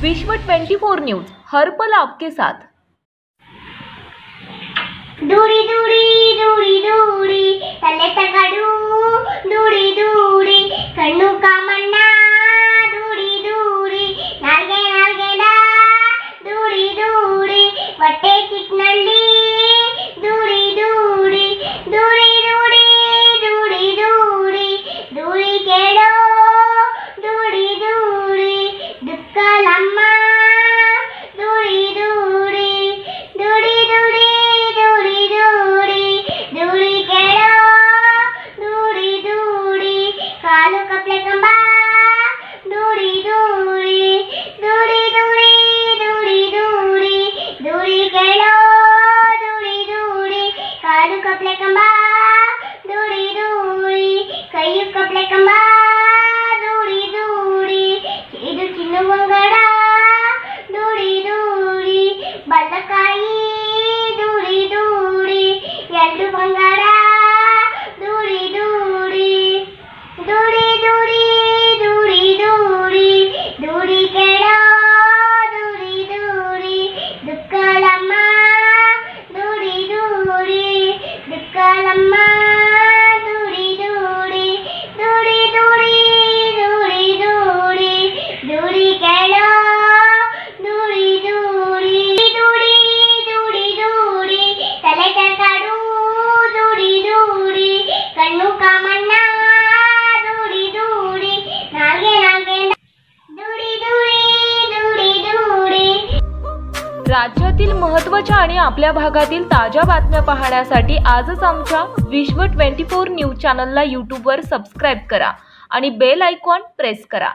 विश्व 24 न्यूज हर पल आपके साथ। दूरी दूरी दूरी दूरी तले तगड़ू दूरी दूरी कಣ್ಣು ಕಾಮಣ್ಣ दूरी दूरी ನಾಲ್ಗೆ ನಾಲ್ಗೆದ दूरी दूरी ಹೊಟ್ಟೆ ಚಿಕ್ಕನಳ್ಳಿ दूरी दूरी दूरी दूरी दूरी दूरी दूरी ಕೇಳೋ दूरी दूरी ದುಕ್ಕಲಮ್ಮ दूरी दूरी दूरी दूरी दूरी दूरी दूरी ಕೇಳೋ दूरी दूरी ಕಾಲು ಕಪ್ಲೆ ಕಂಬ दूरी दूरी दूरी दूरी दूरी दूरी दूरी ಕೇಳೋ दूरी दूरी ಕಾಲು ಕಪ್ಲೆ ಕಂಬ दूरी दूरी ಕೈಯು ಕಪ್ಲೆ ಕಂಬ दूरी दूरी ಇದು ಚಿನ್ನವಂಗಡ दूरी दूरी ಬಲ್ಲಕಾಯಿ दूरी दूरी ಎರಡು ಬಂಗಾರ दूरी दूरी दूरी दूरी दूरी दूरी दूरी ಕೇಳೋ दूरी दूरी ದುಕ್ಕಲಮ್ಮ दूरी दूरी ದುಕ್ಕಲಮ್ಮ दूरी दूरी दूरी दूरी दूरी दूरी दूरी ಕೇಳೋ दूरी दूरी दूरी दूरी दूरी ತಲೆ ತಗಡು दूरी दूरी ಕಣ್ಣು ಕಾಮಣ್ಣ दूरी दूरी ನಾಲ್ಗೆ ನಾಲ್ಗೆ दूरी दूरी दूरी दूरी राज्यातील महत्त्वाच्या आणि आपल्या भागातील ताज्या बातम्या पाहण्यासाठी आजच आमच्या विश्व 24 न्यूज चॅनलला यूट्यूबवर सबस्क्राईब करा आणि बेल आयकॉन प्रेस करा।